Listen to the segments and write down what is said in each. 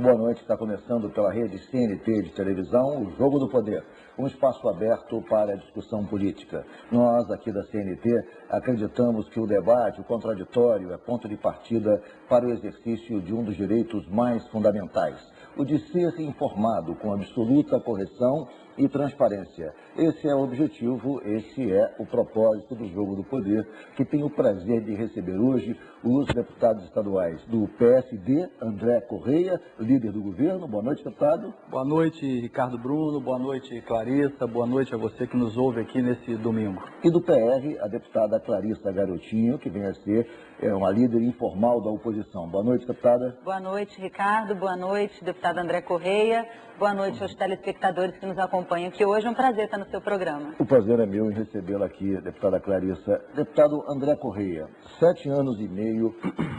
Muito boa noite. Está começando pela rede CNT de televisão, o Jogo do Poder, um espaço aberto para a discussão política. Nós, aqui da CNT, acreditamos que o debate, o contraditório, é ponto de partida para o exercício de um dos direitos mais fundamentais, o de ser informado com absoluta correção e transparência. Esse é o objetivo, esse é o propósito do Jogo do Poder, que tem o prazer de receber hoje os deputados estaduais do PSD, André Correia, líder do governo. Boa noite, deputado. Boa noite, Ricardo Bruno. Boa noite, Clarissa. Boa noite a você que nos ouve aqui nesse domingo. E do PR, a deputada Clarissa Garotinho, que vem a ser uma líder informal da oposição. Boa noite, deputada. Boa noite, Ricardo. Boa noite, deputado André Correia. Boa noite aos telespectadores que nos acompanham, que hoje é um prazer estar no seu programa. O prazer é meu em recebê-la aqui, deputada Clarissa. Deputado André Correia, 7 anos e meio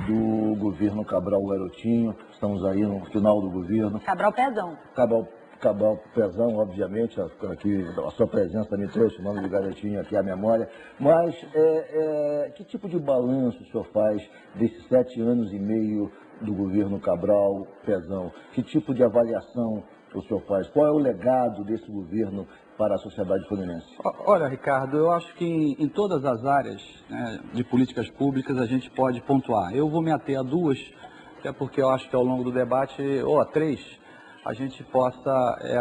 do governo Cabral Garotinho, estamos aí no final do governo. Cabral Pezão. Cabral Pezão, obviamente, aqui, a sua presença me trouxe o nome de Garotinho aqui à memória, mas que tipo de balanço o senhor faz desses 7 anos e meio do governo Cabral Pezão? Que tipo de avaliação o senhor faz? Qual é o legado desse governo para a sociedade fluminense? Olha, Ricardo, eu acho que em todas as áreas, né, de políticas públicas a gente pode pontuar. Eu vou me ater a duas, até porque eu acho que ao longo do debate, ou a três, a gente possa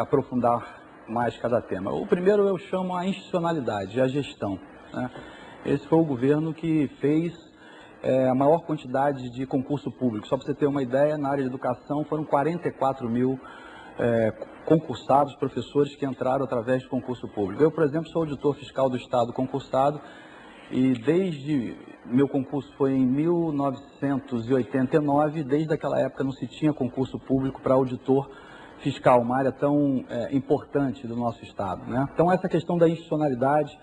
aprofundar mais cada tema. O primeiro eu chamo a institucionalidade, a gestão, né? Esse foi o governo que fez a maior quantidade de concurso público. Só para você ter uma ideia, na área de educação foram 44 mil concursados, professores que entraram através de concurso público. Eu, por exemplo, sou auditor fiscal do Estado concursado e desde meu concurso foi em 1989, desde aquela época não se tinha concurso público para auditor fiscal, uma área tão importante do nosso Estado, né? Então, essa questão da institucionalidade,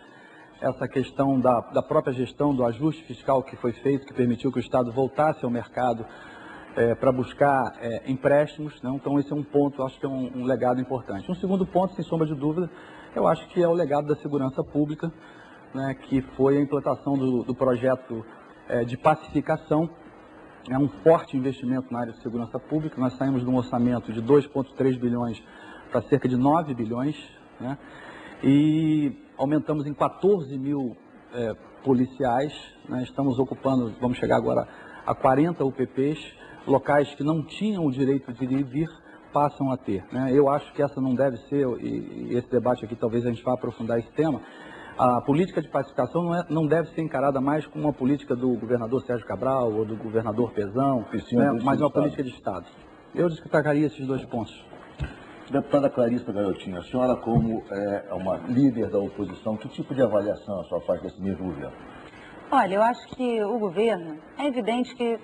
essa questão da própria gestão, do ajuste fiscal que foi feito, que permitiu que o Estado voltasse ao mercado para buscar empréstimos, né? Então esse é um ponto, acho que é um legado importante. Um segundo ponto, sem sombra de dúvida, eu acho que é o legado da segurança pública, né? Que foi a implantação do projeto de pacificação, um forte investimento na área de segurança pública. Nós saímos de um orçamento de 2,3 bilhões para cerca de 9 bilhões, né? E aumentamos em 14 mil policiais, né? Estamos ocupando, vamos chegar agora a 40 UPPs, locais que não tinham o direito de ir e vir, passam a ter, né? Eu acho que essa não deve ser, e esse debate aqui talvez a gente vá aprofundar esse tema, a política de pacificação não deve ser encarada mais como uma política do governador Sérgio Cabral ou do governador Pezão, né? Mas uma política de Estado. Eu destacaria esses dois pontos. Deputada Clarissa Garotinho, a senhora como uma líder da oposição, que tipo de avaliação a senhora faz desse mesmo governo? Olha, eu acho que o governo, é evidente que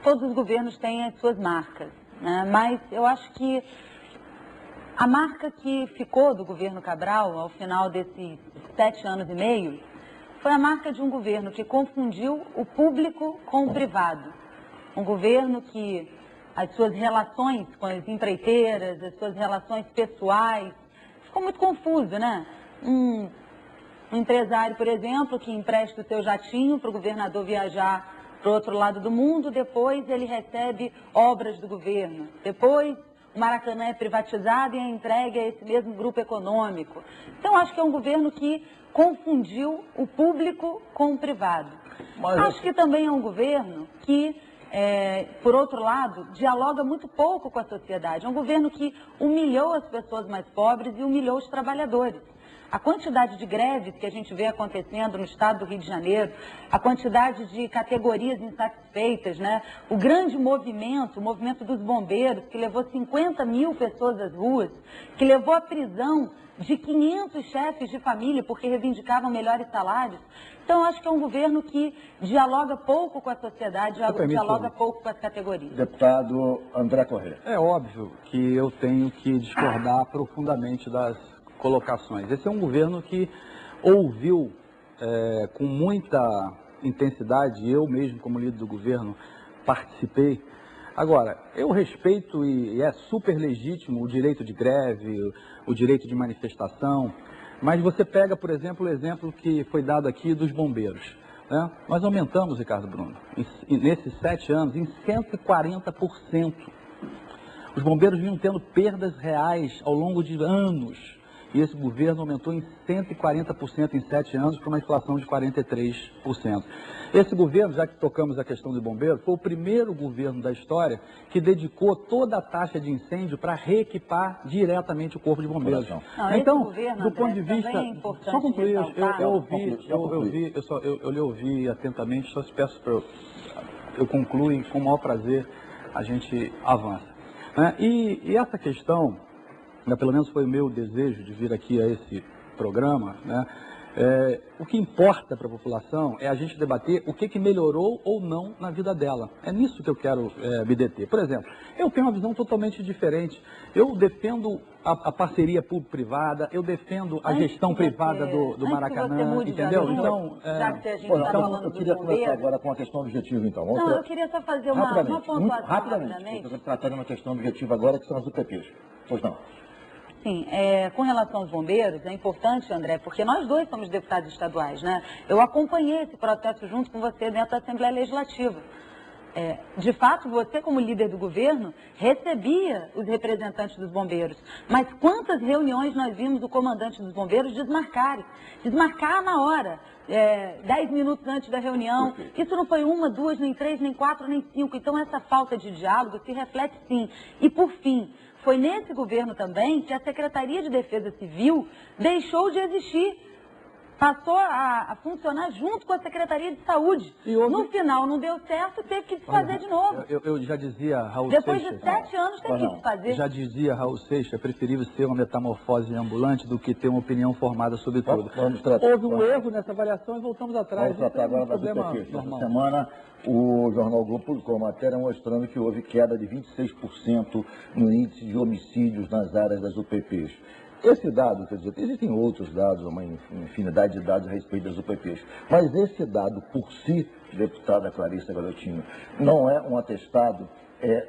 todos os governos têm as suas marcas, né? Mas eu acho que a marca que ficou do governo Cabral ao final desses 7 anos e meio foi a marca de um governo que confundiu o público com o privado. Um governo que as suas relações com as empreiteiras, as suas relações pessoais, ficou muito confuso, né? Um empresário, por exemplo, que empresta o seu jatinho para o governador viajar para o outro lado do mundo, depois ele recebe obras do governo. Depois o Maracanã é privatizado e é entregue a esse mesmo grupo econômico. Então, acho que é um governo que confundiu o público com o privado. Acho que também é um governo que, por outro lado, dialoga muito pouco com a sociedade. É um governo que humilhou as pessoas mais pobres e humilhou os trabalhadores. A quantidade de greves que a gente vê acontecendo no estado do Rio de Janeiro, a quantidade de categorias insatisfeitas, né? O grande movimento, o movimento dos bombeiros, que levou 50 mil pessoas às ruas, que levou à prisão de 500 chefes de família porque reivindicavam melhores salários. Então, acho que é um governo que dialoga pouco com a sociedade, dialoga pouco com as categorias. Deputado André Correia. É óbvio que eu tenho que discordar profundamente das colocações. Esse é um governo que ouviu com muita intensidade, eu mesmo como líder do governo participei. Agora, eu respeito e é super legítimo o direito de greve, o direito de manifestação, mas você pega, por exemplo, o exemplo que foi dado aqui dos bombeiros, né? Nós aumentamos, Ricardo Bruno, nesses 7 anos, em 140% Os bombeiros vinham tendo perdas reais ao longo de anos. E esse governo aumentou em 140% em 7 anos, para uma inflação de 43%. Esse governo, já que tocamos a questão do bombeiro, foi o primeiro governo da história que dedicou toda a taxa de incêndio para reequipar diretamente o corpo de bombeiros. Não, então, governo, do ponto de vista... É só concluir, eu lhe ouvi atentamente, só te peço para eu concluo e com o maior prazer a gente avança. Né? E essa questão... pelo menos foi o meu desejo de vir aqui a esse programa, né? O que importa para a população é a gente debater o que melhorou ou não na vida dela. É nisso que eu quero me deter. Por exemplo, eu tenho uma visão totalmente diferente. Eu defendo a parceria público-privada, eu defendo a gestão privada do Maracanã, entendeu? Então, já que a gente está falando eu queria começar agora com a questão objetiva, então. Não, eu queria só fazer uma pontuação rapidamente. Estou tratando uma questão objetiva agora, que são as UPPs. Pois não. Sim, com relação aos bombeiros, é importante, André, porque nós dois somos deputados estaduais, né? Eu acompanhei esse processo junto com você dentro da Assembleia Legislativa. De fato, você, como líder do governo, recebia os representantes dos bombeiros. Mas quantas reuniões nós vimos o comandante dos bombeiros desmarcar na hora, 10 minutos antes da reunião. Isso não foi 1, 2, nem 3, nem 4, nem 5. Então, essa falta de diálogo se reflete sim. E, por fim, foi nesse governo também que a Secretaria de Defesa Civil deixou de existir. Passou a funcionar junto com a Secretaria de Saúde. No final não deu certo, teve que desfazer de novo. Eu já dizia, Raul Depois Seixas... de 7 anos teve que desfazer. Já dizia, Raul Seixas, é preferível ser uma metamorfose ambulante do que ter uma opinião formada sobre tudo. Houve um erro nessa avaliação e voltamos atrás. Vamos tratar agora das UPPs. Essa semana, o Jornal Globo publicou uma matéria mostrando que houve queda de 26% no índice de homicídios nas áreas das UPPs. Esse dado, quer dizer, existem outros dados, uma infinidade de dados a respeito das UPPs, mas esse dado por si, deputada Clarissa Garotinho, não é um atestado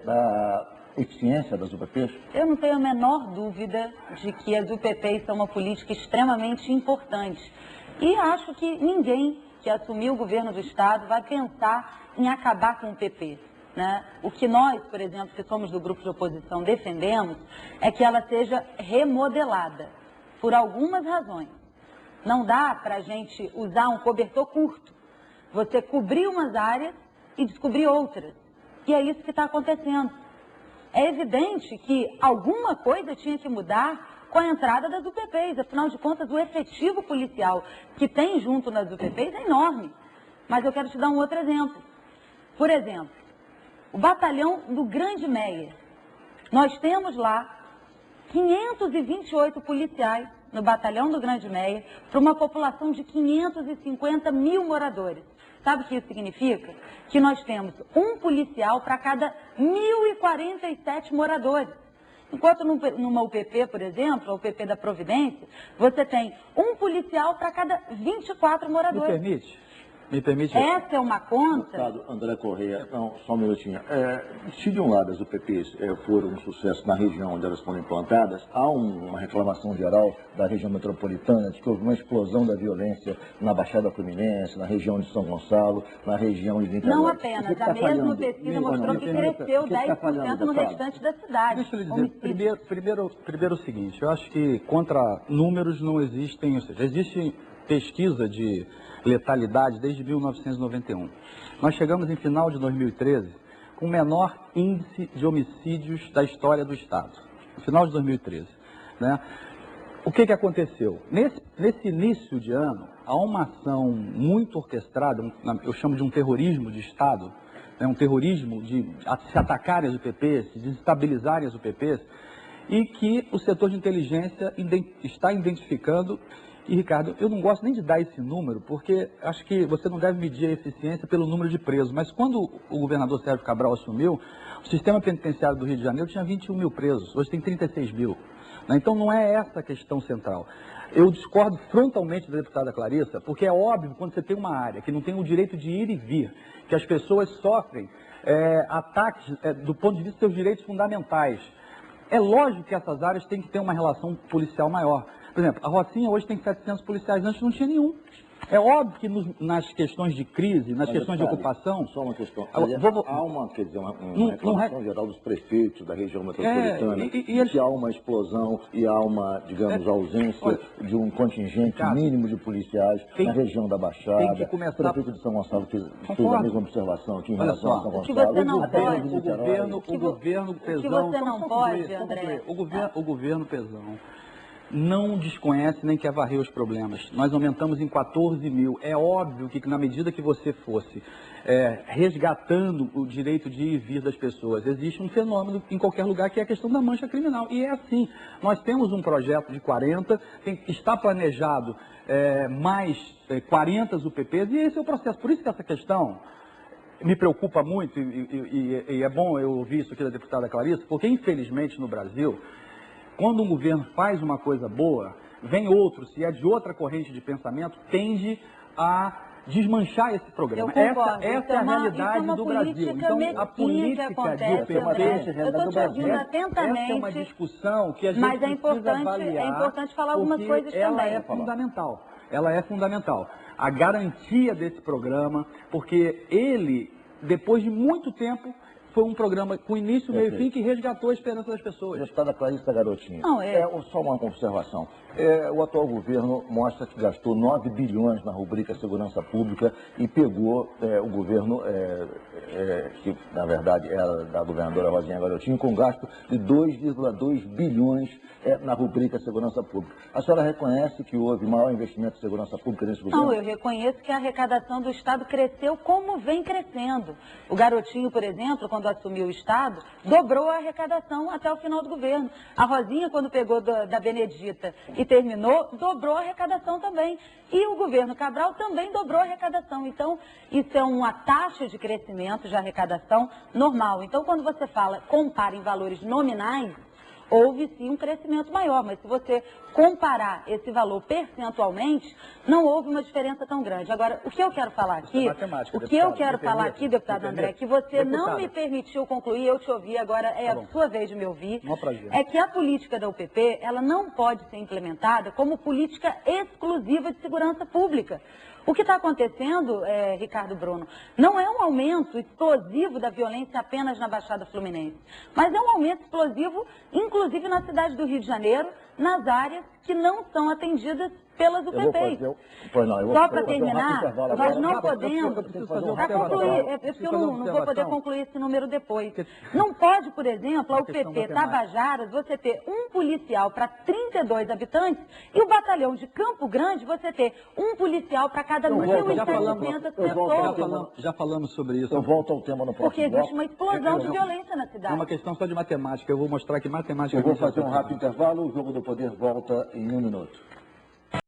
da eficiência das UPPs? Eu não tenho a menor dúvida de que as UPPs são uma política extremamente importante. E acho que ninguém que assumiu o governo do Estado vai pensar em acabar com o PP. Né? O que nós, por exemplo, que somos do grupo de oposição, defendemos é que ela seja remodelada, por algumas razões. Não dá para a gente usar um cobertor curto. Você cobrir umas áreas e descobrir outras. E é isso que está acontecendo. É evidente que alguma coisa tinha que mudar com a entrada das UPPs. Afinal de contas, o efetivo policial que tem junto nas UPPs é enorme. Mas eu quero te dar um outro exemplo. Por exemplo, o batalhão do Grande Meia. Nós temos lá 528 policiais no batalhão do Grande Meia para uma população de 550 mil moradores. Sabe o que isso significa? Que nós temos um policial para cada 1.047 moradores. Enquanto numa UPP, por exemplo, a UPP da Providência, você tem um policial para cada 24 moradores. Me permite? Essa é uma conta... Deputado André Correia, não, só um minutinho. Se de um lado as UPPs foram um sucesso na região onde elas foram implantadas, há uma reclamação geral da região metropolitana de que houve uma explosão da violência na Baixada Fluminense, na região de São Gonçalo, na região de Niterói. Não apenas, a mesma pesquisa mostrou que cresceu 10% no restante da cidade. Deixa eu lhe dizer, primeiro o seguinte, eu acho que contra números não existem, ou seja, existe pesquisa de letalidade desde 1991. Nós chegamos em final de 2013 com o menor índice de homicídios da história do Estado. No final de 2013. Né? O que aconteceu? Nesse início de ano, há uma ação muito orquestrada, eu chamo de um terrorismo de Estado, né? Um terrorismo de se atacarem as UPPs, de desestabilizarem as UPPs, e que o setor de inteligência está identificando. E, Ricardo, eu não gosto nem de dar esse número, porque acho que você não deve medir a eficiência pelo número de presos. Mas quando o governador Sérgio Cabral assumiu, o sistema penitenciário do Rio de Janeiro tinha 21 mil presos, hoje tem 36 mil. Então não é essa a questão central. Eu discordo frontalmente da deputada Clarissa, porque é óbvio, quando você tem uma área que não tem o direito de ir e vir, que as pessoas sofrem ataques do ponto de vista dos seus direitos fundamentais, é lógico que essas áreas têm que ter uma relação policial maior. Por exemplo, a Rocinha hoje tem 700 policiais, antes não tinha nenhum. É óbvio que nas questões de crise, nas questões de ocupação... Só uma questão. Há uma reclamação geral dos prefeitos da região metropolitana, que há uma explosão e há uma, digamos, ausência de um contingente mínimo de policiais na região da Baixada. Tem que começar... O prefeito de São Gonçalo fez a mesma observação aqui em relação a São Gonçalo. O que você não pode... O governo Pezão... O que você não pode, André... O governo Pezão não desconhece nem quer varrer os problemas. Nós aumentamos em 14 mil. É óbvio que na medida que você fosse resgatando o direito de ir e vir das pessoas, existe um fenômeno em qualquer lugar que é a questão da mancha criminal. E é assim. Nós temos um projeto de 40, está planejado mais 40 UPPs, e esse é o processo. Por isso que essa questão me preocupa muito, e é bom eu ouvir isso aqui da deputada Clarissa, porque infelizmente no Brasil, quando um governo faz uma coisa boa, vem outro, se é de outra corrente de pensamento, tende a desmanchar esse programa. Essa é a realidade do Brasil. Então, a política de UPP, eu estou te ouvindo atentamente, essa é uma discussão que a gente mas precisa avaliar, é importante falar algumas coisas ela também. É fundamental. Ela é fundamental. A garantia desse programa, porque ele, depois de muito tempo, foi um programa com início, meio e fim que resgatou a esperança das pessoas. Deputada Clarissa Garotinho, não, só uma observação. O atual governo mostra que gastou 9 bilhões na rubrica Segurança Pública e pegou o governo, que na verdade era da governadora Rosinha Garotinho, com gasto de 2,2 bilhões na rubrica Segurança Pública. A senhora reconhece que houve maior investimento em segurança pública nesse governo? Não, eu reconheço que a arrecadação do Estado cresceu como vem crescendo. O Garotinho, por exemplo, quando assumiu o Estado, dobrou a arrecadação até o final do governo. A Rosinha, quando pegou da Benedita e terminou, dobrou a arrecadação também. E o governo Cabral também dobrou a arrecadação. Então, isso é uma taxa de crescimento de arrecadação normal. Então, quando você compara em valores nominais, houve sim um crescimento maior, mas se você comparar esse valor percentualmente, não houve uma diferença tão grande. Agora, o que eu quero falar aqui, deputado André, que você não me permitiu concluir, eu te ouvi, agora é a sua vez de me ouvir, é que a política da UPP, ela não pode ser implementada como política exclusiva de segurança pública. O que está acontecendo, Ricardo Bruno, não é um aumento explosivo da violência apenas na Baixada Fluminense, mas é um aumento explosivo, inclusive na cidade do Rio de Janeiro, nas áreas que não são atendidas pelas UPPs. Só para terminar, nós não podemos, para concluir, porque eu não vou poder concluir esse número depois. Não pode, por exemplo, a UPP Tabajaras, você ter um policial para 32 habitantes e o batalhão de Campo Grande você ter um policial para cada 1.700 pessoas. Já falamos sobre isso. Eu volto ao tema no próximo Porque existe uma explosão de violência na cidade. É uma questão só de matemática. Eu vou mostrar que matemática... Eu vou fazer um rápido intervalo, o Jogo do Poder volta em 1 minuto.